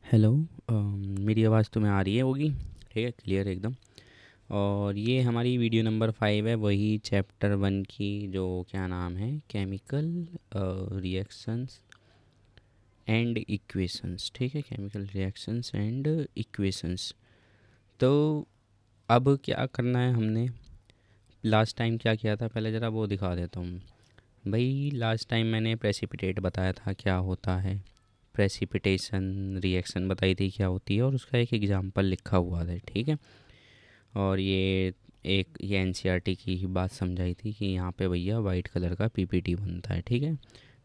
Hello. मेरी आवाज़ तुम्हें आ रही है होगी? ठीक है, क्लियर एकदम। और ये हमारी वीडियो नंबर 5 है, वही चैप्टर 1 की, जो क्या नाम है, केमिकल रिएक्शंस एंड इक्वेशंस। ठीक है, केमिकल रिएक्शंस एंड इक्वेशंस। तो अब क्या करना है हमने, लास्ट टाइम क्या किया था पहले ज़रा वो दिखा देता हूँ भाई। लास्ट टाइम मैंने प्रेसिपिटेट बताया था क्या होता है, प्रेसिपिटेशन रिएक्शन बताई थी क्या होती है, और उसका एक एग्जांपल लिखा हुआ था। ठीक है, और ये एनसीईआरटी की ही बात समझाई थी कि यहाँ पे भैया वाइट कलर का पीपीटी बनता है। ठीक है,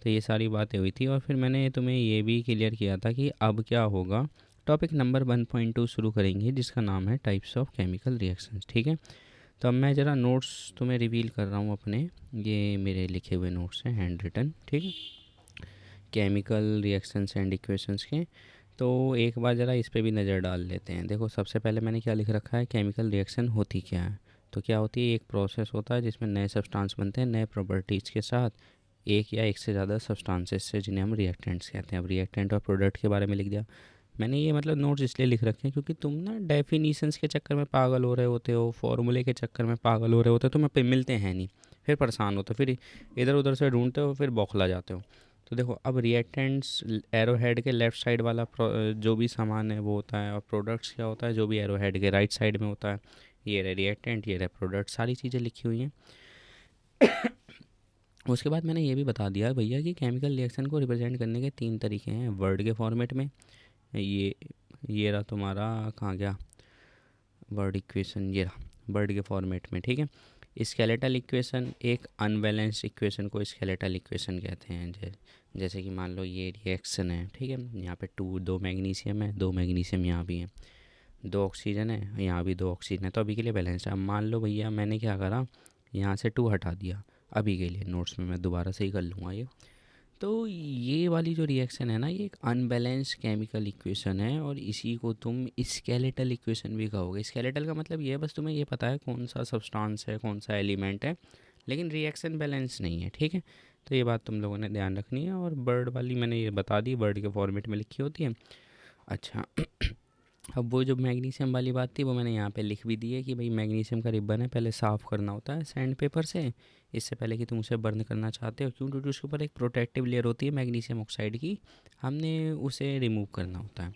तो ये सारी बातें हुई थी, और फिर मैंने तुम्हें ये भी क्लियर किया था कि अब क्या होगा। टॉपिक नंबर 1.2 शुरू करेंगे, जिसका नाम है टाइप्स ऑफ केमिकल रिएक्शंस। ठीक है, तो अब मैं ज़रा नोट्स तुम्हें रिवील कर रहा हूँ अपने, ये मेरे लिखे हुए नोट्स हैं, हैंड रिटन। ठीक है, केमिकल रिएक्शंस एंड इक्वेशंस के। तो एक बार ज़रा इस पे भी नज़र डाल लेते हैं। देखो, सबसे पहले मैंने क्या लिख रखा है, केमिकल रिएक्शन होती क्या है। तो क्या होती है, एक प्रोसेस होता है जिसमें नए सब्सटेंस बनते हैं नए प्रॉपर्टीज़ के साथ, एक या एक से ज़्यादा सब्सटेंसेस से, जिन्हें हम रिएक्टेंट्स कहते हैं। अब रिएक्टेंट और प्रोडक्ट के बारे में लिख दिया मैंने। ये मतलब नोट्स इसलिए लिख रखे हैं क्योंकि तुम ना डेफिनीशंस के चक्कर में पागल हो रहे होते हो, फॉर्मूले के चक्कर में पागल हो रहे होते हो, तुम्हें पे मिलते हैं नहीं, फिर परेशान होते हो, फिर इधर उधर से ढूंढते हो, फिर बौखला जाते हो। तो देखो, अब रिएक्टेंट्स एरो हेड के लेफ़्ट साइड वाला जो भी सामान है वो होता है, और प्रोडक्ट्स क्या होता है, जो भी एरो हेड के राइट साइड में होता है। ये रहे रिएक्टेंट, ये रहे प्रोडक्ट, सारी चीज़ें लिखी हुई हैं। उसके बाद मैंने ये भी बता दिया भैया कि केमिकल रिएक्शन को रिप्रेजेंट करने के 3 तरीके हैं। वर्ड के फॉर्मेट में, ये ये रहा तुम्हारा, कहाँ गया वर्ड इक्वेशन, ये रहा वर्ड के फॉर्मेट में। ठीक है, स्केलेटल इक्वेशन, एक अनबैलेंस्ड इक्वेशन को स्केलेटल इक्वेशन कहते हैं। जैसे कि मान लो ये रिएक्शन है, ठीक है, यहाँ पे दो मैग्नीशियम है, दो मैग्नीशियम यहाँ भी है, दो ऑक्सीजन है, यहाँ भी दो ऑक्सीजन है, तो अभी के लिए बैलेंस है। अब मान लो भैया मैंने क्या करा, यहाँ से 2 हटा दिया, अभी के लिए नोट्स में मैं दोबारा से ही कर लूँगा ये। तो ये वाली जो रिएक्शन है ना, ये एक अनबैलेंस्ड केमिकल इक्वेशन है, और इसी को तुम स्केलेटल इक्वेशन भी कहोगे। स्केलेटल का मतलब ये है, बस तुम्हें ये पता है कौन सा सब्सटेंस है, कौन सा एलिमेंट है, लेकिन रिएक्शन बैलेंस नहीं है। ठीक है, तो ये बात तुम लोगों ने ध्यान रखनी है। और बर्ड वाली मैंने ये बता दी, बर्ड के फॉर्मेट में लिखी होती है। अच्छा, अब वो जो मैग्नीशियम वाली बात थी वो मैंने यहाँ पे लिख भी दी है कि भाई मैग्नीशियम का रिबन है, पहले साफ़ करना होता है सैंड पेपर से, इससे पहले कि तुम उसे बर्न करना चाहते हो। क्यों? क्योंकि उसके ऊपर एक प्रोटेक्टिव लेयर होती है मैग्नीशियम ऑक्साइड की, हमने उसे रिमूव करना होता है।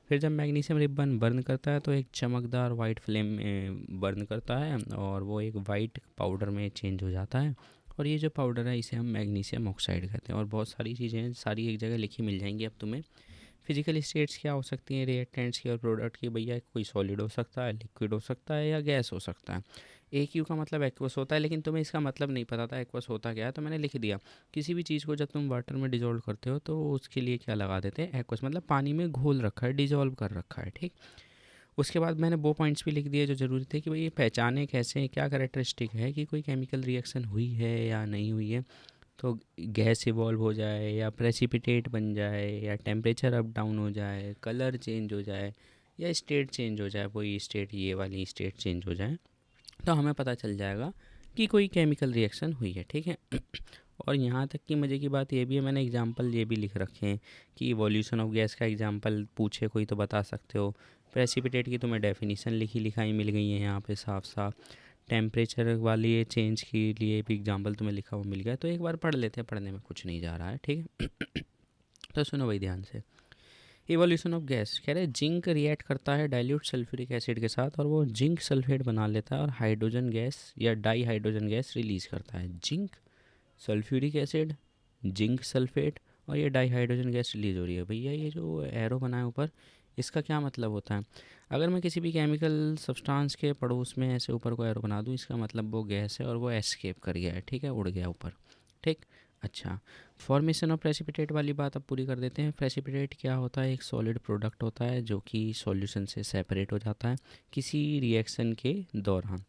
फिर जब मैग्नीशियम रिबन बर्न करता है तो एक चमकदार वाइट फ्लेम में बर्न करता है, और वो एक वाइट पाउडर में चेंज हो जाता है। और ये जो पाउडर है इसे हम मैग्नीशियम ऑक्साइड कहते हैं। और बहुत सारी चीज़ें हैं, सारी एक जगह लिखी मिल जाएंगी अब तुम्हें। फिजिकल स्टेट्स क्या हो सकती हैं रिएक्टेंट्स की और प्रोडक्ट की, भैया कोई सॉलिड हो सकता है, लिक्विड हो सकता है, या गैस हो सकता है। एक यू का मतलब एक्वस होता है, लेकिन तुम्हें इसका मतलब नहीं पता था एक्वस होता क्या है, तो मैंने लिख दिया। किसी भी चीज़ को जब तुम वाटर में डिजोल्व करते हो तो उसके लिए क्या लगा देते हैं, एक्वस, मतलब पानी में घोल रखा है, डिजोल्व कर रखा है। ठीक, उसके बाद मैंने वो पॉइंट्स भी लिख दिए जो ज़रूरी थे कि भाई ये पहचाने कैसे, क्या करेक्टरिस्टिक है कि कोई केमिकल रिएक्शन हुई है या नहीं हुई है। तो गैस इवॉल्व हो जाए, या प्रेसिपिटेट बन जाए, या टेम्परेचर अप डाउन हो जाए, कलर चेंज हो जाए, या स्टेट चेंज हो जाए, कोई स्टेट, ये वाली स्टेट चेंज हो जाए, तो हमें पता चल जाएगा कि कोई केमिकल रिएक्शन हुई है। ठीक है, और यहाँ तक कि मज़े की बात ये भी है, मैंने एग्जांपल ये भी लिख रखे हैं कि इवोल्यूशन ऑफ गैस का एग्जांपल पूछे कोई तो बता सकते हो। प्रेसिपिटेट की तुम्हें डेफिनेशन लिखी लिखाई मिल गई है यहाँ पे साफ साफ। टेम्परेचर वाली ये चेंज के लिए भी एग्जांपल तुम्हें लिखा हुआ मिल गया, तो एक बार पढ़ लेते हैं, पढ़ने में कुछ नहीं जा रहा है। ठीक है, तो सुनो भाई ध्यान से। इवोल्यूशन ऑफ गैस कह रहे हैं, जिंक रिएक्ट करता है डाइल्यूट सल्फ्यूरिक एसिड के साथ, और वो जिंक सल्फेट बना लेता है और हाइड्रोजन गैस या डाई हाइड्रोजन गैस रिलीज़ करता है। Zinc sulphuric acid, zinc sulphate, और ये डाई हाइड्रोजन गैस रिलीज़ हो रही है। भैया ये जो एरो बना है ऊपर, इसका क्या मतलब होता है? अगर मैं किसी भी केमिकल सब्सटेंस के पड़ोस में ऐसे ऊपर को एरो बना दूँ, इसका मतलब वो गैस है और वो एस्केप कर गया है। ठीक है, उड़ गया ऊपर। ठीक, अच्छा, फॉर्मेशन ऑफ प्रेसिपिटेट वाली बात अब पूरी कर देते हैं। प्रेसिपिटेट क्या होता है, एक सॉलिड प्रोडक्ट होता है जो कि सॉल्यूशन से सेपरेट हो जाता है किसी रिएक्शन के दौरान।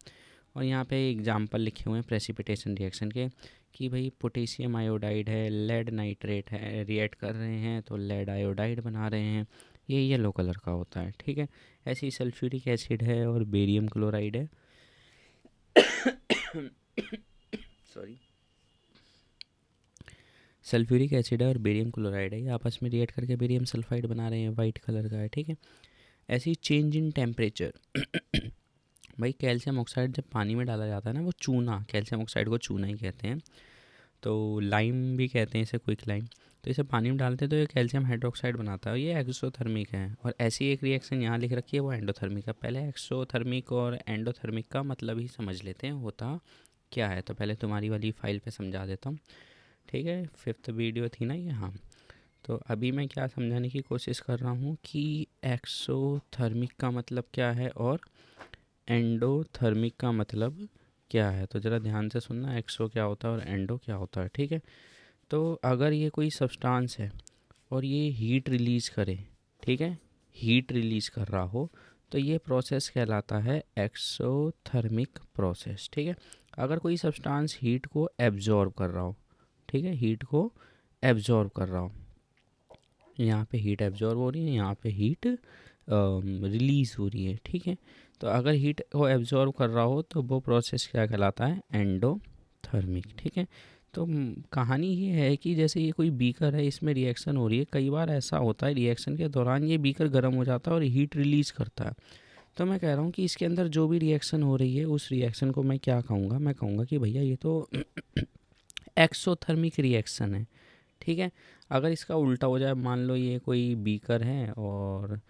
और यहाँ पे एग्जांपल लिखे हुए हैं प्रेसिपिटेशन रिएक्शन के, कि भाई पोटेशियम आयोडाइड है, लेड नाइट्रेट है, रिएक्ट कर रहे हैं तो लेड आयोडाइड बना रहे हैं, ये येलो कलर का होता है। ठीक है, ऐसे ही सल्फ्यूरिक एसिड है और बेरियम क्लोराइड है। सॉरी, सल्फ्यूरिक एसिड है और बेरियम क्लोराइड है, ये आपस में रिएक्ट करके बेरियम सल्फाइड बना रहे हैं, वाइट कलर का है, ठीक है। ऐसी चेंज इन टेम्परेचर भाई कैल्शियम ऑक्साइड जब पानी में डाला जाता है ना, वो चूना, कैल्शियम ऑक्साइड को चूना ही कहते हैं, तो लाइम भी कहते हैं इसे, क्विक लाइम। तो इसे पानी में डालते हैं तो ये कैल्शियम हाइड्रोक्साइड बनाता है, ये एक्सोथर्मिक है। और ऐसी एक रिएक्शन यहाँ लिख रखी है, वो एंडोथर्मिक है। पहले एक्सोथर्मिक और एंडोथर्मिक का मतलब ही समझ लेते हैं होता क्या है। तो पहले तुम्हारी वाली फाइल पे समझा देता हूँ, ठीक है। 5th वीडियो थी ना ये, हाँ। तो अभी मैं क्या समझाने की कोशिश कर रहा हूँ कि एक्सोथर्मिक का मतलब क्या है और एंडोथर्मिक का मतलब क्या है। तो ज़रा ध्यान से सुनना, एक्सो क्या होता है और एंडो क्या होता है, ठीक है। तो अगर ये कोई सब्सटेंस है और ये हीट रिलीज़ करे, ठीक है, हीट रिलीज़ कर रहा हो, तो ये प्रोसेस कहलाता है एक्सोथर्मिक प्रोसेस, ठीक है। अगर कोई सब्सटेंस हीट को एब्जॉर्ब कर रहा हो, ठीक है, हीट को एब्जॉर्ब कर रहा हो, यहाँ पे हीट एब्जॉर्ब हो रही है, यहाँ पे हीट रिलीज़ हो रही है, ठीक है। तो अगर हीट को एब्जॉर्ब कर रहा हो तो वो प्रोसेस क्या कहलाता है, एंडोथर्मिक, ठीक है। तो कहानी ये है कि जैसे ये कोई बीकर है, इसमें रिएक्शन हो रही है, कई बार ऐसा होता है रिएक्शन के दौरान ये बीकर गर्म हो जाता है और हीट रिलीज़ करता है। तो मैं कह रहा हूँ कि इसके अंदर जो भी रिएक्शन हो रही है, उस रिएक्शन को मैं क्या कहूँगा, मैं कहूँगा कि भैया ये तो एक्सोथर्मिक रिएक्शन है, ठीक है। अगर इसका उल्टा हो जाए, मान लो ये कोई बीकर है और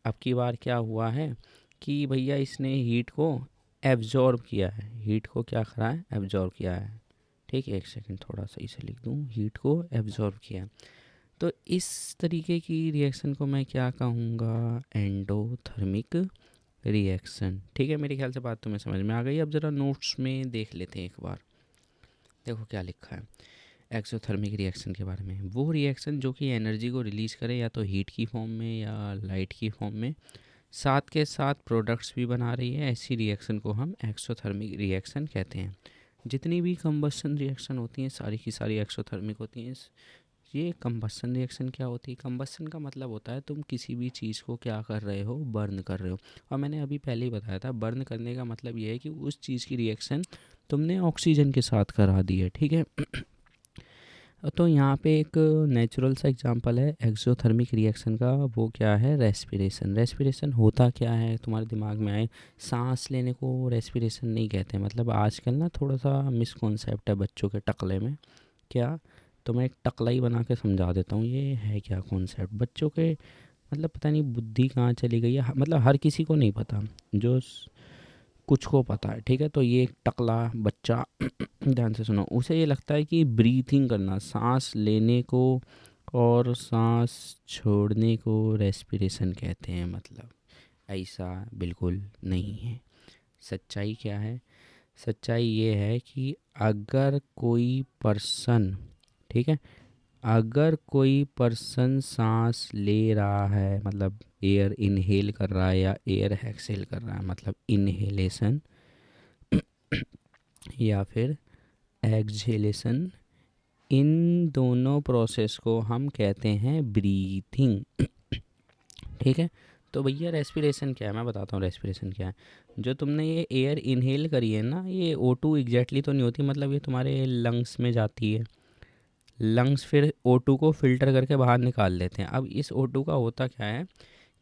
अब की बार क्या हुआ है कि भैया इसने हीट को एब्जॉर्ब किया है, हीट को क्या करा है, एब्जॉर्ब किया है, ठीक है। एक सेकंड थोड़ा सही से लिख दूँ, हीट को एब्जॉर्ब किया है। तो इस तरीके की रिएक्शन को मैं क्या कहूँगा, एंडोथर्मिक रिएक्शन, ठीक है। मेरे ख्याल से बात तुम्हें समझ में आ गई। अब ज़रा नोट्स में देख लेते हैं एक बार, देखो क्या लिखा है एक्सोथर्मिक रिएक्शन के बारे में। वो रिएक्शन जो कि एनर्जी को रिलीज़ करे, या तो हीट की फॉर्म में या लाइट की फॉर्म में, साथ के साथ प्रोडक्ट्स भी बना रही है, ऐसी रिएक्शन को हम एक्सोथर्मिक रिएक्शन कहते हैं। जितनी भी कंबशन रिएक्शन होती हैं सारी की सारी एक्सोथर्मिक होती हैं। ये कंबशन रिएक्शन क्या होती है, कंबशन का मतलब होता है तुम किसी भी चीज़ को क्या कर रहे हो, बर्न कर रहे हो। और मैंने अभी पहले ही बताया था, बर्न करने का मतलब ये है कि उस चीज़ की रिएक्शन तुमने ऑक्सीजन के साथ करा दी है, ठीक है। तो यहाँ पे एक नेचुरल सा एग्जांपल है एक्सोथर्मिक रिएक्शन का, वो क्या है, रेस्पिरेशन। रेस्पिरेशन होता क्या है, तुम्हारे दिमाग में आए, सांस लेने को रेस्पिरेशन नहीं कहते। मतलब आजकल ना थोड़ा सा मिसकॉन्सेप्ट है बच्चों के टकले में, क्या, तो मैं एक टकला ही बना के समझा देता हूँ ये है क्या कॉन्सेप्ट बच्चों के। मतलब पता नहीं बुद्धि कहाँ चली गई है, मतलब हर किसी को नहीं पता, जो कुछ को पता है, ठीक है। तो ये एक टकला बच्चा ध्यान से सुनो, उसे ये लगता है कि ब्रीथिंग करना, सांस लेने को और सांस छोड़ने को रेस्पिरेशन कहते हैं। मतलब ऐसा बिल्कुल नहीं है। सच्चाई क्या है, सच्चाई ये है कि अगर कोई पर्सन, ठीक है, अगर कोई पर्सन सांस ले रहा है, मतलब एयर इनहेल कर रहा है या एयर एक्सहेल कर रहा है, मतलब इनहेलेशन या फिर एक्सहेलेशन, इन दोनों प्रोसेस को हम कहते हैं ब्रीथिंग, ठीक है। तो भैया रेस्पिरेशन क्या है, मैं बताता हूँ रेस्पिरेशन क्या है। जो तुमने ये एयर इनहेल करी है ना, ये O2 एग्जैक्टली तो नहीं होती, मतलब ये तुम्हारे लंग्स में जाती है, लंग्स फिर O2 को फिल्टर करके बाहर निकाल लेते हैं। अब इस O2 का होता क्या है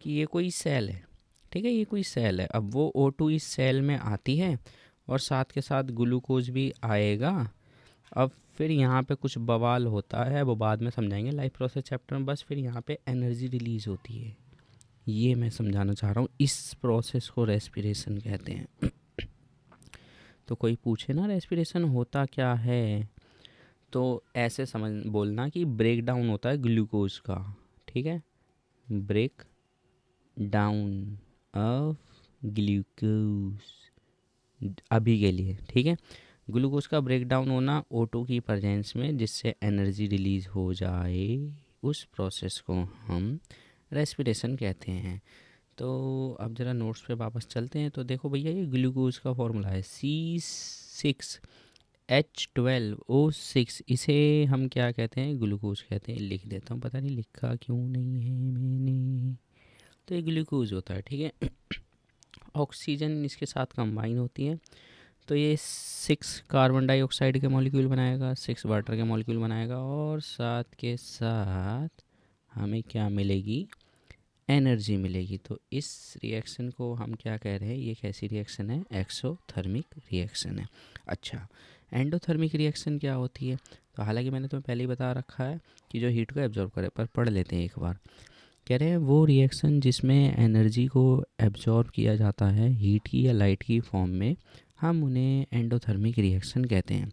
कि ये कोई सेल है, ठीक है, ये कोई सेल है। अब वो O2 इस सेल में आती है और साथ के साथ ग्लूकोज भी आएगा। अब फिर यहाँ पे कुछ बवाल होता है, वो बाद में समझाएंगे लाइफ प्रोसेस चैप्टर में। बस फिर यहाँ पे एनर्जी रिलीज़ होती है, ये मैं समझाना चाह रहा हूँ। इस प्रोसेस को रेस्पिरेशन कहते हैं। तो कोई पूछे ना रेस्पिरेशन होता क्या है, तो ऐसे समझ बोलना कि ब्रेक डाउन होता है ग्लूकोज का, ठीक है, ब्रेक डाउन ऑफ ग्लूकोज अभी के लिए, ठीक है। ग्लूकोज का ब्रेक डाउन होना O2 की प्रेजेंस में, जिससे एनर्जी रिलीज़ हो जाए, उस प्रोसेस को हम रेस्पिरेशन कहते हैं। तो अब ज़रा नोट्स पे वापस चलते हैं। तो देखो भैया, ये ग्लूकोज का फॉर्मूला है C6H12O6, इसे हम क्या कहते हैं, ग्लूकोज कहते हैं। लिख देता हूँ, पता नहीं लिखा क्यों नहीं है मैंने। तो ये ग्लूकोज होता है, ठीक है। ऑक्सीजन इसके साथ कंबाइन होती है, तो ये 6 कार्बन डाइऑक्साइड के मॉलिक्यूल बनाएगा, 6 वाटर के मॉलिक्यूल बनाएगा, और साथ के साथ हमें क्या मिलेगी, एनर्जी मिलेगी। तो इस रिएक्शन को हम क्या कह रहे हैं, ये कैसी रिएक्शन है, एक्सोथर्मिक रिएक्शन है। अच्छा, एंडोथर्मिक रिएक्शन क्या होती है, तो हालांकि मैंने तुम्हें पहले ही बता रखा है कि जो हीट को एब्जॉर्ब करे, पर पढ़ लेते हैं एक बार। कह रहे हैं वो रिएक्शन जिसमें एनर्जी को एब्जॉर्ब किया जाता है हीट की या लाइट की फॉर्म में, हम उन्हें एंडोथर्मिक रिएक्शन कहते हैं।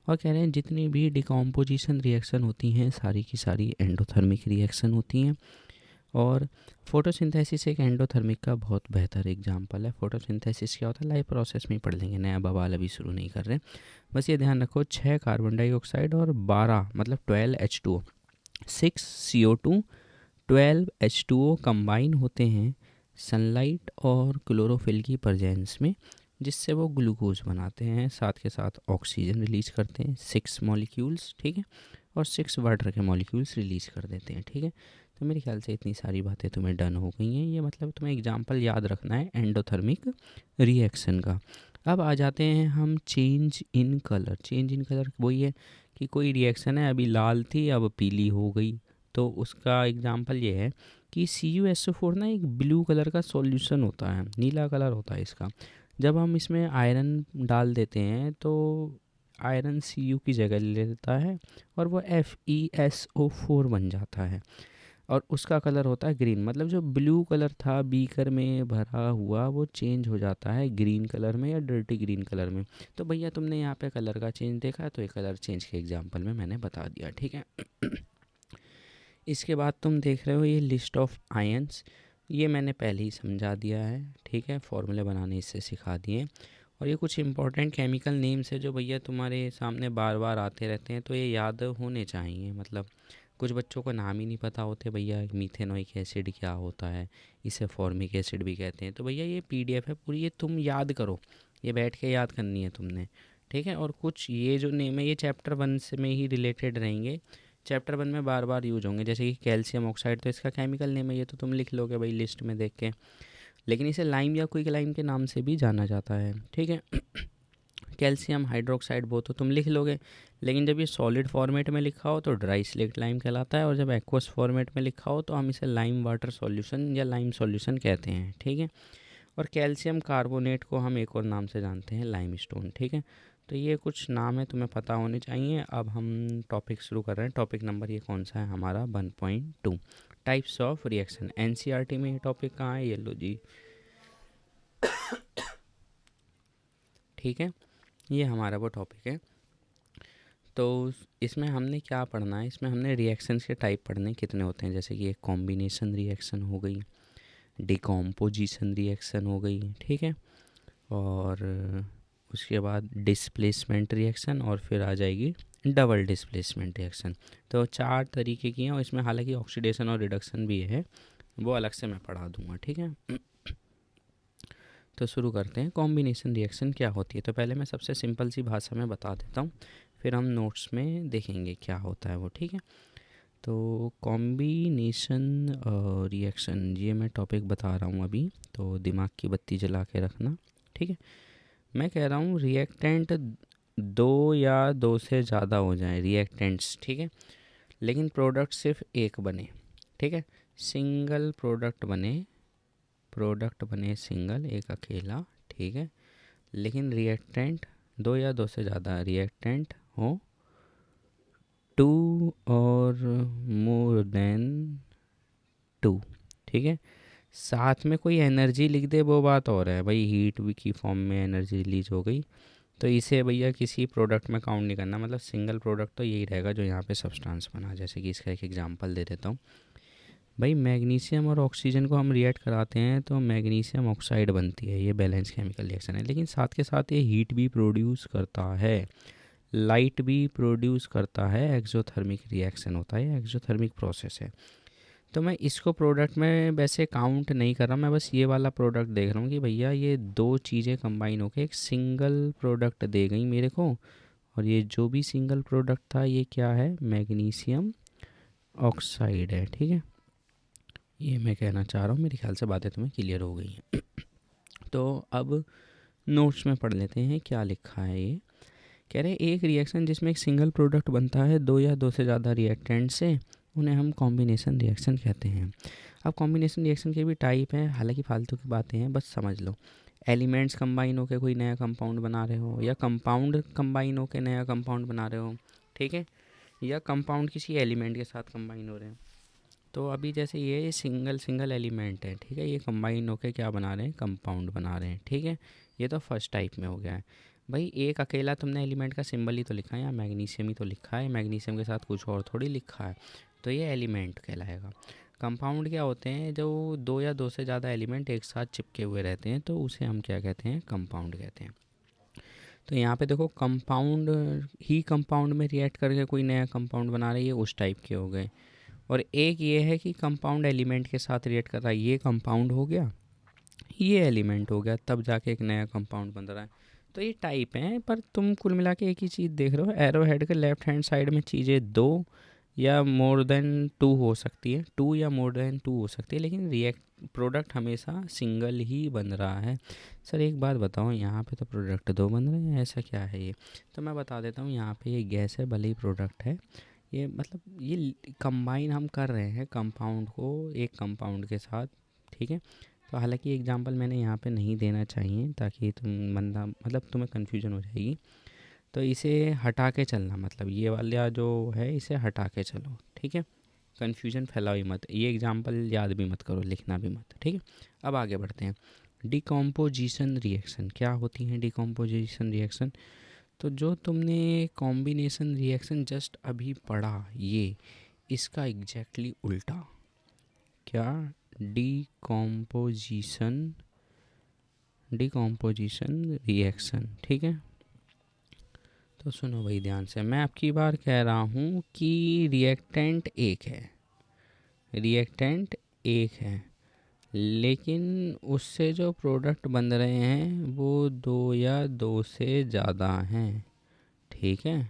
और कह रहे हैं जितनी भी डिकम्पोजिशन रिएक्शन होती हैं सारी की सारी एंडोथर्मिक रिएक्शन होती हैं। और फोटोसिंथेसिस एक एंडोथर्मिक का बहुत बेहतर एग्जांपल है। फोटोसिंथेसिस क्या होता है, लाइव प्रोसेस में ही पढ़ लेंगे, नया बवाल अभी शुरू नहीं कर रहे। बस ये ध्यान रखो, 6 कार्बन डाइऑक्साइड और 12 मतलब 12 H2O, 6 CO2 12 H2O कंबाइन होते हैं सनलाइट और क्लोरोफिल की प्रेजेंस में, जिससे वो ग्लूकोज बनाते हैं, साथ के साथ ऑक्सीजन रिलीज़ करते हैं 6 मॉलिक्यूल्स, ठीक है, और 6 वाटर के मॉलिक्यूल्स रिलीज़ कर देते हैं, ठीक है। तो मेरे ख्याल से इतनी सारी बातें तुम्हें डन हो गई हैं। ये मतलब तुम्हें एग्जांपल याद रखना है एंडोथर्मिक रिएक्शन का। अब आ जाते हैं हम change in colour. Change in colour वही है कि कोई रिएक्शन है, अभी लाल थी अब पीली हो गई, तो उसका एग्जांपल ये है कि CuSO4 ना एक ब्लू कलर का सॉल्यूशन होता है, नीला कलर होता है इसका। जब हम इसमें आयरन डाल देते हैं तो आयरन Cu की जगह ले लेता है और वो FeSO4 बन जाता है, और उसका कलर होता है ग्रीन। मतलब जो ब्लू कलर था बीकर में भरा हुआ वो चेंज हो जाता है ग्रीन कलर में या डर्टी ग्रीन कलर में। तो भैया तुमने यहाँ पे कलर का चेंज देखा, तो ये कलर चेंज के एग्जांपल में मैंने बता दिया, ठीक है। इसके बाद तुम देख रहे हो ये लिस्ट ऑफ आयंस, ये मैंने पहले ही समझा दिया है, ठीक है, फॉर्मूले बनाने इससे सिखा दिए। और ये कुछ इंपॉर्टेंट केमिकल नेम्स है जो भैया तुम्हारे सामने बार बार आते रहते हैं, तो ये याद होने चाहिए। मतलब कुछ बच्चों को नाम ही नहीं पता होते, भैया मीथेनोइक एसिड क्या होता है, इसे फॉर्मिक एसिड भी कहते हैं। तो भैया ये PDF है पूरी, ये तुम याद करो, ये बैठ के याद करनी है तुमने, ठीक है। और कुछ ये जो नेम है ये चैप्टर 1 से में ही रिलेटेड रहेंगे, चैप्टर 1 में बार बार यूज होंगे। जैसे कि कैल्शियम ऑक्साइड, तो इसका केमिकल नेम है, ये तो तुम लिख लोगे भाई लिस्ट में देख के, लेकिन इसे लाइम या क्विक लाइम के नाम से भी जाना जाता है, ठीक है। कैल्शियम हाइड्रोक्साइड वो तो तुम लिख लोगे, लेकिन जब ये सॉलिड फॉर्मेट में लिखा हो तो ड्राई स्लेट लाइम कहलाता है, और जब एक्वस फॉर्मेट में लिखा हो तो हम इसे लाइम वाटर सॉल्यूशन या लाइम सॉल्यूशन कहते हैं, ठीक है। और कैल्शियम कार्बोनेट को हम एक और नाम से जानते हैं, लाइम स्टोन, ठीक है। तो ये कुछ नाम है तुम्हें पता होने चाहिए। अब हम टॉपिक शुरू कर रहे हैं। टॉपिक नंबर ये कौन सा है हमारा, 1.2 टाइप्स ऑफ रिएक्शन। NCERT में ये टॉपिक कहाँ है, ये लो जी, ठीक है, ये हमारा वो टॉपिक है। तो इसमें हमने क्या पढ़ना है, इसमें हमने रिएक्शंस के टाइप पढ़ने कितने होते हैं, जैसे कि एक कॉम्बिनेशन रिएक्शन हो गई, डिकम्पोजिशन रिएक्शन हो गई, ठीक है, और उसके बाद डिस्प्लेसमेंट रिएक्शन, और फिर आ जाएगी डबल डिस्प्लेसमेंट रिएक्शन। तो 4 तरीके की हैं, और इसमें हालांकि ऑक्सीडेशन और रिडक्शन भी है, वो अलग से मैं पढ़ा दूंगा, ठीक है। तो शुरू करते हैं, कॉम्बिनेशन रिएक्शन क्या होती है। तो पहले मैं सबसे सिंपल सी भाषा में बता देता हूँ, फिर हम नोट्स में देखेंगे क्या होता है वो, ठीक है। तो कॉम्बिनेशन रिएक्शन, ये मैं टॉपिक बता रहा हूँ अभी, तो दिमाग की बत्ती जला के रखना, ठीक है। मैं कह रहा हूँ रिएक्टेंट 2 या 2 से ज़्यादा हो जाए रिएक्टेंट्स, ठीक है, लेकिन प्रोडक्ट सिर्फ एक बने, ठीक है, सिंगल प्रोडक्ट बने सिंगल, एक अकेला, ठीक है, लेकिन रिएक्टेंट 2 या 2 से ज़्यादा रिएक्टेंट हो 2 और मोर देन 2, ठीक है। साथ में कोई एनर्जी लिख दे वो बात और है भाई, हीट की फॉर्म में एनर्जी रिलीज हो गई, तो इसे भैया किसी प्रोडक्ट में काउंट नहीं करना। मतलब सिंगल प्रोडक्ट तो यही रहेगा जो यहाँ पे सब्सटेंस बना। जैसे कि इसका एक एग्जांपल दे देता हूँ भाई, मैग्नीशियम और ऑक्सीजन को हम रिएक्ट कराते हैं तो मैग्नीशियम ऑक्साइड बनती है, ये बैलेंस केमिकल रिएक्शन है, लेकिन साथ के साथ ये हीट भी प्रोड्यूस करता है, लाइट भी प्रोड्यूस करता है, एक्सोथर्मिक रिएक्शन होता है, एक्सोथर्मिक प्रोसेस है। तो मैं इसको प्रोडक्ट में वैसे काउंट नहीं कर रहा, मैं बस ये वाला प्रोडक्ट देख रहा हूँ कि भैया ये 2 चीज़ें कंबाइन होकर एक सिंगल प्रोडक्ट दे गई मेरे को, और ये जो भी सिंगल प्रोडक्ट था ये क्या है, मैग्नीशियम ऑक्साइड है, ठीक है। ये मैं कहना चाह रहा हूँ, मेरे ख्याल से बातें तुम्हें क्लियर हो गई हैं। तो अब नोट्स में पढ़ लेते हैं क्या लिखा है। ये कह रहे एक रिएक्शन जिसमें एक सिंगल प्रोडक्ट बनता है दो या दो से ज़्यादा रिएक्टेंट से, उन्हें हम कॉम्बिनेशन रिएक्शन कहते हैं। अब कॉम्बिनेशन रिएक्शन के भी टाइप हैं, हालांकि फालतू की बातें हैं, बस समझ लो। एलिमेंट्स कंबाइन होकर कोई नया कंपाउंड बना रहे हो, या कंपाउंड कंबाइन होकर नया कंपाउंड बना रहे हो, ठीक है, या कंपाउंड किसी एलिमेंट के साथ कंबाइन हो रहे हैं। तो अभी जैसे ये सिंगल एलिमेंट है, ठीक है, ये कंबाइन होकर क्या बना रहे हैं, कंपाउंड बना रहे हैं, ठीक है। ये तो फर्स्ट टाइप में हो गया है। भाई एक अकेला तुमने एलिमेंट का सिंबल ही तो लिखा है, या मैग्नीशियम ही तो लिखा है, मैग्नीशियम के साथ कुछ और थोड़ी लिखा है, तो ये एलिमेंट कहलाएगा। कंपाउंड क्या होते हैं, जो दो या दो से ज़्यादा एलिमेंट एक साथ चिपके हुए रहते हैं, तो उसे हम क्या कहते हैं, कंपाउंड कहते हैं। तो यहाँ पे देखो कंपाउंड ही कंपाउंड में रिएक्ट करके कोई नया कंपाउंड बना रही है, उस टाइप के हो गए। और एक ये है कि कंपाउंड एलिमेंट के साथ रिएक्ट कर रहा है, ये कंपाउंड हो गया, ये एलिमेंट हो गया, तब जाके एक नया कंपाउंड बन रहा है। तो ये टाइप हैं, पर तुम कुल मिला के एक ही चीज़ देख रहे हो। एरो हेड के लेफ्ट हैंड साइड में चीज़ें दो या मोर देन टू हो सकती है, टू या मोर देन टू हो सकती है, लेकिन रिएक्ट प्रोडक्ट हमेशा सिंगल ही बन रहा है। सर एक बात बताओ, यहाँ पे तो प्रोडक्ट दो बन रहे हैं, ऐसा क्या है ये? तो मैं बता देता हूँ, यहाँ पे ये गैस है, भले ही प्रोडक्ट है, ये मतलब ये कंबाइन हम कर रहे हैं कंपाउंड को एक कंपाउंड के साथ, ठीक है। तो हालांकि एग्जांपल मैंने यहाँ पे नहीं देना चाहिए, ताकि तुम बंदा मतलब तुम्हें कन्फ्यूजन हो जाएगी। तो इसे हटा के चलना, मतलब ये वाला जो है इसे हटा के चलो, ठीक है। कन्फ्यूजन फैलाओ ही मत, ये एग्जांपल याद भी मत करो, लिखना भी मत, ठीक है। अब आगे बढ़ते हैं। डिकम्पोजिशन रिएक्शन क्या होती हैं? डिकम्पोजिशन रिएक्शन, तो जो तुमने कॉम्बिनेशन रिएक्शन जस्ट अभी पढ़ा, ये इसका एग्जैक्टली उल्टा। क्या? डिकम्पोजिशन रिएक्शन, ठीक है। तो सुनो भाई ध्यान से, मैं आपकी बार कह रहा हूँ कि रिएक्टेंट एक है, लेकिन उससे जो प्रोडक्ट बन रहे हैं वो दो या दो से ज़्यादा हैं, ठीक है।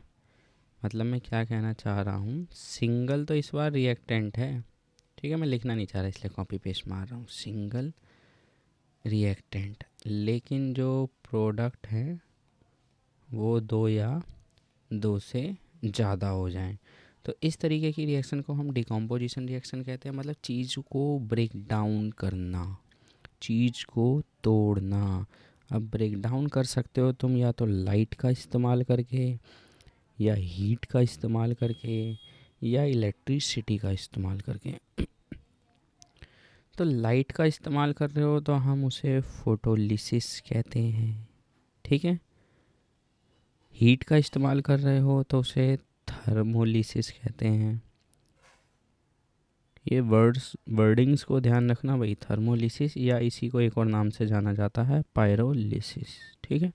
मतलब मैं क्या कहना चाह रहा हूँ, सिंगल तो इस बार रिएक्टेंट है, ठीक है, मैं लिखना नहीं चाह रहा इसलिए कॉपी पेस्ट मार रहा हूँ, सिंगल रिएक्टेंट, लेकिन जो प्रोडक्ट है वो दो या दो से ज़्यादा हो जाएं। तो इस तरीके की रिएक्शन को हम डिकम्पोजिशन रिएक्शन कहते हैं। मतलब चीज़ को ब्रेक डाउन करना, चीज़ को तोड़ना। अब ब्रेक डाउन कर सकते हो तुम या तो लाइट का इस्तेमाल करके, या हीट का इस्तेमाल करके, या इलेक्ट्रिसिटी का इस्तेमाल करके। तो लाइट का इस्तेमाल कर रहे हो तो हम उसे फोटोलिसिस कहते हैं, ठीक है। हीट का इस्तेमाल कर रहे हो तो उसे थर्मोलिसिस कहते हैं। ये वर्डिंग्स को ध्यान रखना भाई, थर्मोलिसिस, या इसी को एक और नाम से जाना जाता है पायरोलिसिस, ठीक है।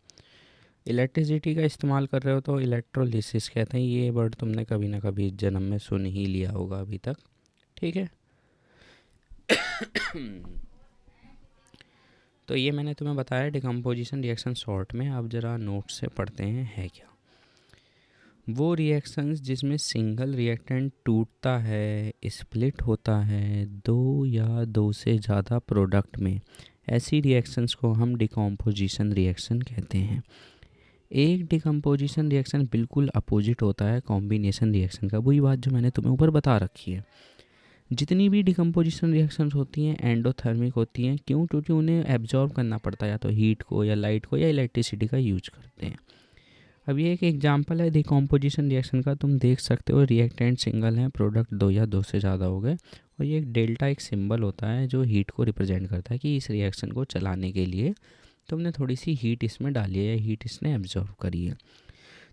इलेक्ट्रिसिटी का इस्तेमाल कर रहे हो तो इलेक्ट्रोलिसिस कहते हैं। ये वर्ड तुमने कभी ना कभी जन्म में सुन ही लिया होगा अभी तक, ठीक है। तो ये मैंने तुम्हें बताया डिकम्पोजिशन रिएक्शन शॉर्ट में। अब ज़रा नोट से पढ़ते हैं है क्या। वो रिएक्शंस जिसमें सिंगल रिएक्टेंट टूटता है, स्प्लिट होता है दो या दो से ज़्यादा प्रोडक्ट में, ऐसी रिएक्शंस को हम डिकम्पोजिशन रिएक्शन कहते हैं। एक डिकम्पोजिशन रिएक्शन बिल्कुल अपोजिट होता है कॉम्बिनेशन रिएक्शन का, वही बात जो मैंने तुम्हें ऊपर बता रखी है। जितनी भी डिकम्पोजिशन रिएक्शंस होती हैं एंडोथर्मिक होती हैं, क्यों? क्योंकि उन्हें एब्जॉर्ब करना पड़ता है, या तो हीट को या लाइट को या इलेक्ट्रिसिटी का यूज करते हैं। अब ये एक एग्जांपल है डिकम्पोजिशन रिएक्शन का, तुम देख सकते हो रिएक्टेंट सिंगल हैं, प्रोडक्ट दो या दो से ज़्यादा हो गए, और ये एक डेल्टा एक सिंबल होता है जो हीट को रिप्रेजेंट करता है कि इस रिएक्शन को चलाने के लिए तुमने थोड़ी सी हीट इसमें डाली है या हीट इसने एब्जॉर्व करी है।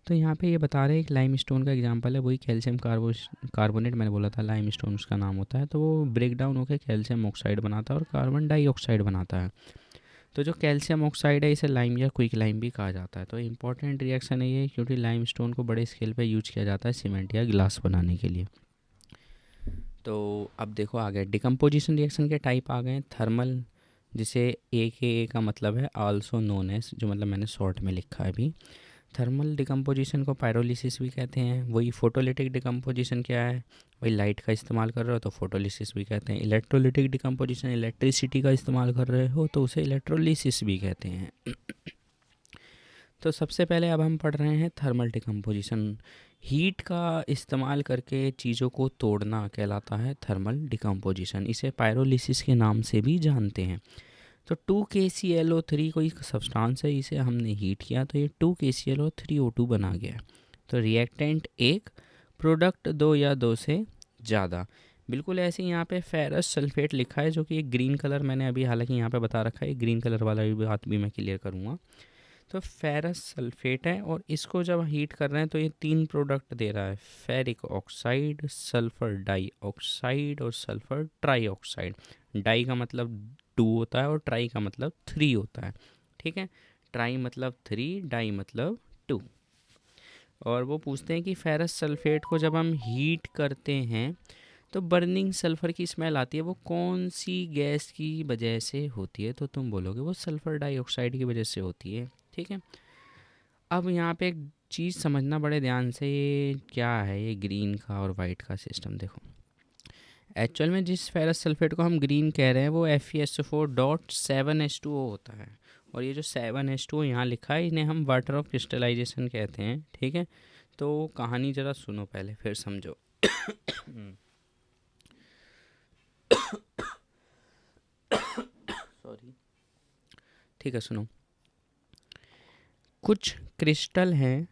तो यहाँ पे ये बता रहे हैं एक लाइम स्टोन का एग्जांपल है, वही कैल्शियम कार्बोनेट मैंने बोला था, लाइम स्टोन उसका नाम होता है। तो वो ब्रेक डाउन होकर कैल्शियम ऑक्साइड बनाता है और कार्बन डाइऑक्साइड बनाता है। तो जो कैल्शियम ऑक्साइड है इसे लाइम या क्विक लाइम भी कहा जाता है। तो इंपॉर्टेंट रिएक्शन है ये, क्योंकि लाइम स्टोन को बड़े स्केल पे यूज किया जाता है सीमेंट या ग्लास बनाने के लिए। तो अब देखो आगे डिकम्पोजिशन रिएक्शन के टाइप आ गए। थर्मल, जिसे ए का मतलब है आल्सो नोन एज, जो मतलब मैंने शॉर्ट में लिखा है अभी। थर्मल डिकम्पोजिशन को पायरोलिसिस भी कहते हैं। वही फोटोलिटिक डिकम्पोजिशन क्या है, वही लाइट का इस्तेमाल कर रहे हो तो फोटोलिसिस भी कहते हैं। इलेक्ट्रोलिटिक डिकम्पोजिशन, इलेक्ट्रिसिटी का इस्तेमाल कर रहे हो तो उसे इलेक्ट्रोलिसिस भी कहते हैं। तो सबसे पहले अब हम पढ़ रहे हैं थर्मल डिकम्पोजिशन। हीट का इस्तेमाल करके चीज़ों को तोड़ना कहलाता है थर्मल डिकम्पोजिशन। इसे पायरोलिसिस के नाम से भी जानते हैं। तो 2KClO3 कोई सब्सटेंस है, इसे हमने हीट किया तो ये 2KClO3O2 बना गया। तो रिएक्टेंट एक, प्रोडक्ट दो या दो से ज़्यादा। बिल्कुल ऐसे ही यहाँ पे फेरस सल्फेट लिखा है, जो कि एक ग्रीन कलर मैंने अभी हालांकि यहाँ पे बता रखा है, ग्रीन कलर वाला भी बात भी मैं क्लियर करूँगा। तो फेरस सल्फेट है और इसको जब हीट कर रहे हैं तो ये तीन प्रोडक्ट दे रहा है, फेरिक ऑक्साइड, सल्फ़र डाइऑक्साइड और सल्फ़र ट्राईऑक्साइड। डाई का मतलब 2 होता है और ट्राई का मतलब 3 होता है। ठीक है, ट्राई मतलब 3, डाई मतलब 2। और वो पूछते हैं कि फेरस सल्फेट को जब हम हीट करते हैं तो बर्निंग सल्फ़र की स्मेल आती है, वो कौन सी गैस की वजह से होती है? तो तुम बोलोगे वो सल्फ़र डाइऑक्साइड की वजह से होती है। ठीक है, अब यहाँ पे एक चीज़ समझना बड़े ध्यान से, ये क्या है, ये ग्रीन का और वाइट का सिस्टम देखो। एक्चुअल में जिस फेरस सल्फेट को हम ग्रीन कह रहे हैं वो FeSO4.7H2O होता है। और ये जो 7H2O यहाँ लिखा है, इन्हें हम वाटर ऑफ क्रिस्टलाइजेशन कहते हैं। ठीक है, तो कहानी ज़रा सुनो पहले फिर समझो। सॉरी। ठीक है, सुनो। कुछ क्रिस्टल हैं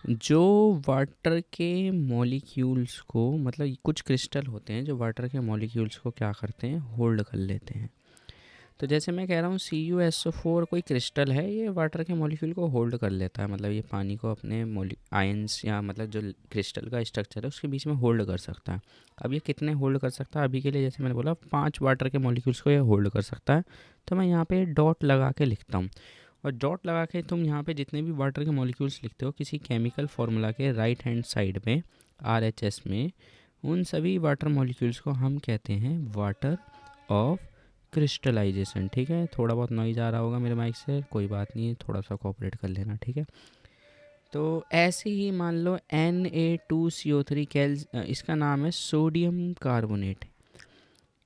जो वाटर के मॉलिक्यूल्स को, मतलब कुछ क्रिस्टल होते हैं जो वाटर के मॉलिक्यूल्स को क्या करते हैं, होल्ड कर लेते हैं। तो जैसे मैं कह रहा हूँ CuSO4 कोई क्रिस्टल है, ये वाटर के मॉलिक्यूल को होल्ड कर लेता है, मतलब ये पानी को अपने आयंस या मतलब जो क्रिस्टल का स्ट्रक्चर है उसके बीच में होल्ड कर सकता है। अब ये कितने होल्ड कर सकता है? अभी के लिए जैसे मैंने बोला 5 वाटर के मॉलिक्यूल्स को ये होल्ड कर सकता है। तो मैं यहाँ पे डॉट लगा के लिखता हूँ, और डॉट लगा के तुम यहाँ पे जितने भी वाटर के मॉलिक्यूल्स लिखते हो किसी केमिकल फार्मूला के राइट हैंड साइड में RHS में, उन सभी वाटर मॉलिक्यूल्स को हम कहते हैं वाटर ऑफ क्रिस्टलाइजेशन। ठीक है, थोड़ा बहुत नॉइज़ आ रहा होगा मेरे माइक से, कोई बात नहीं, थोड़ा सा कोऑपरेट कर लेना। ठीक है, तो ऐसे ही मान लो Na2CO3 इसका नाम है सोडियम कार्बोनेट।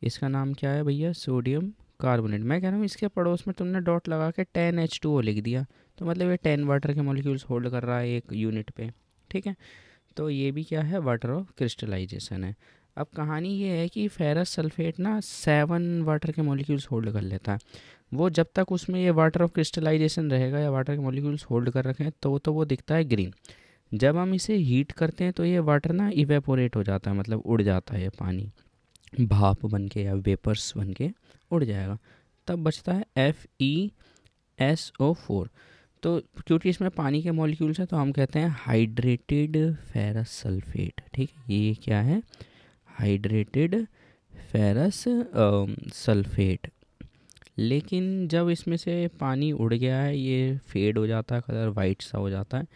इसका नाम क्या है भैया? Sodium carbonate. मैं कह रहा हूँ इसके पड़ोस में तुमने डॉट लगा के 10H2O लिख दिया, तो मतलब ये 10 वाटर के मॉलिक्यूल्स होल्ड कर रहा है एक यूनिट पे। ठीक है, तो ये भी क्या है? वाटर ऑफ क्रिस्टलाइजेशन है। अब कहानी ये है कि फेरस सल्फेट ना 7 वाटर के मॉलिक्यूल्स होल्ड कर लेता है। वो जब तक उसमें ये वाटर ऑफ क्रिस्टलाइजेशन रहेगा या वाटर के मॉलिक्यूल्स होल्ड कर रखे हैं तो वो दिखता है ग्रीन। जब हम इसे हीट करते हैं तो ये वाटर ना इवेपोरेट हो जाता है, मतलब उड़ जाता है, ये पानी भाप बन के या वेपर्स बन के उड़ जाएगा। तब बचता है FeSO4। तो क्योंकि इसमें पानी के मॉलिक्यूल्स हैं तो हम कहते हैं हाइड्रेटेड फेरस सल्फेट। ठीक है, ये क्या है? Hydrated ferrous sulphate. लेकिन जब इसमें से पानी उड़ गया है, ये फेड हो जाता है, कलर वाइट सा हो जाता है,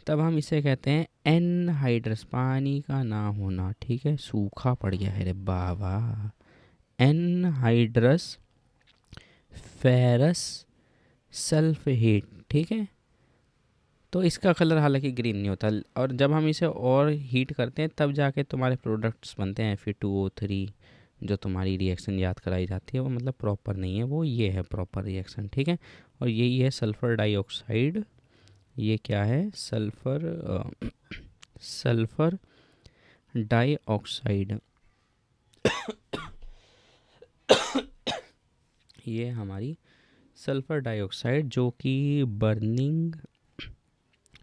तब हम इसे कहते हैं एनहाइड्रस, पानी का ना होना। ठीक है, सूखा पड़ गया है रे बाबा, एनहाइड्रस फेरस सल्फेट। ठीक है, तो इसका कलर हालांकि ग्रीन नहीं होता, और जब हम इसे और हीट करते हैं तब जाके तुम्हारे प्रोडक्ट्स बनते हैं Fe2O3। जो तुम्हारी रिएक्शन याद कराई जाती है वो मतलब प्रॉपर नहीं है, वो ये है प्रॉपर रिएक्शन। ठीक है, और यही है सल्फ़र डाइऑक्साइड। ये क्या है? Sulphur dioxide. ये हमारी सल्फ़र डाइऑक्साइड जो कि बर्निंग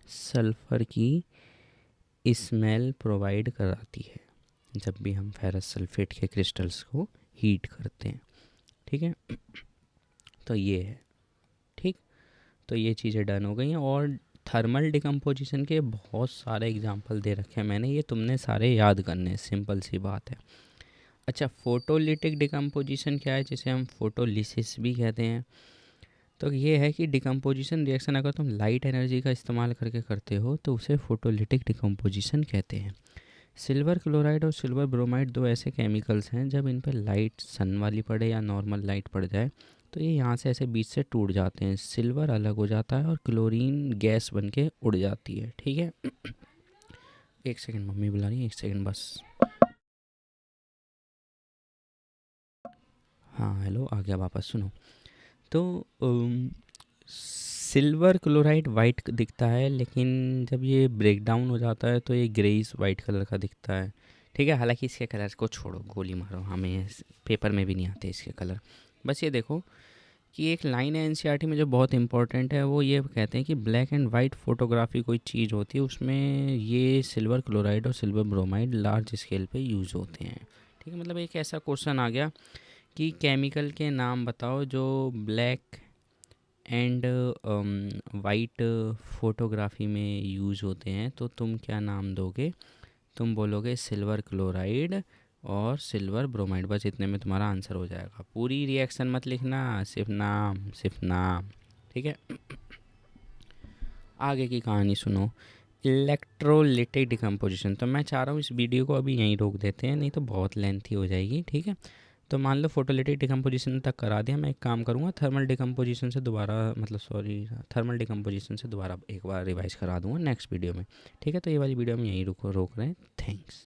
सल्फ़र की स्मेल प्रोवाइड कराती है जब भी हम फेरस सल्फेट के क्रिस्टल्स को हीट करते हैं। ठीक है, तो ये है। ठीक, तो ये चीज़ें डन हो गई हैं, और थर्मल डिकम्पोजिशन के बहुत सारे एग्जांपल दे रखे हैं मैंने, ये तुमने सारे याद करने हैं, सिंपल सी बात है। अच्छा, फोटोलिटिक डिकम्पोजिशन क्या है, जिसे हम फोटोलिसिस भी कहते हैं? तो ये है कि डिकम्पोजिशन रिएक्शन अगर तुम लाइट एनर्जी का इस्तेमाल करके करते हो तो उसे फोटोलिटिक डिकम्पोजिशन कहते हैं। सिल्वर क्लोराइड और सिल्वर ब्रोमाइड दो ऐसे केमिकल्स हैं, जब इन पर लाइट सन वाली पड़े या नॉर्मल लाइट पड़ जाए तो ये यहाँ से ऐसे बीच से टूट जाते हैं, सिल्वर अलग हो जाता है और क्लोरीन गैस बन के उड़ जाती है। ठीक है, एक सेकंड, मम्मी बुला रही है, एक सेकंड बस। हाँ हेलो, आ गया वापस, सुनो। तो सिल्वर क्लोराइड वाइट दिखता है, लेकिन जब ये ब्रेक डाउन हो जाता है तो ये ग्रेइश वाइट कलर का दिखता है। ठीक है, हालांकि इसके कलर को छोड़ो, गोली मारो, हमें पेपर में भी नहीं आते इसके कलर। बस ये देखो कि एक लाइन है एनसीईआरटी में जो बहुत इंपॉर्टेंट है, वो ये कहते हैं कि ब्लैक एंड वाइट फोटोग्राफी कोई चीज़ होती है, उसमें ये सिल्वर क्लोराइड और सिल्वर ब्रोमाइड लार्ज स्केल पे यूज़ होते हैं। ठीक है, मतलब एक ऐसा क्वेश्चन आ गया कि केमिकल के नाम बताओ जो ब्लैक एंड वाइट फोटोग्राफी में यूज़ होते हैं, तो तुम क्या नाम दोगे? तुम बोलोगे सिल्वर क्लोराइड और सिल्वर ब्रोमाइड। बस इतने में तुम्हारा आंसर हो जाएगा। पूरी रिएक्शन मत लिखना, सिर्फ नाम, सिर्फ नाम। ठीक है, आगे की कहानी सुनो। Electrolytic decomposition. तो मैं चाह रहा हूँ इस वीडियो को अभी यहीं रोक देते हैं, नहीं तो बहुत लेंथी हो जाएगी। ठीक है, तो मान लो फोटोलिटिक डिकम्पोजिशन तक करा दिया, मैं एक काम करूँगा, थर्मल डिकम्पोजिशन से दोबारा, मतलब सॉरी, थर्मल डिकम्पोजिशन से दोबारा एक बार रिवाइज करा दूँगा नेक्स्ट वीडियो में। ठीक है, तो ये वाली वीडियो में यहीं रोक रहे हैं। थैंक्स।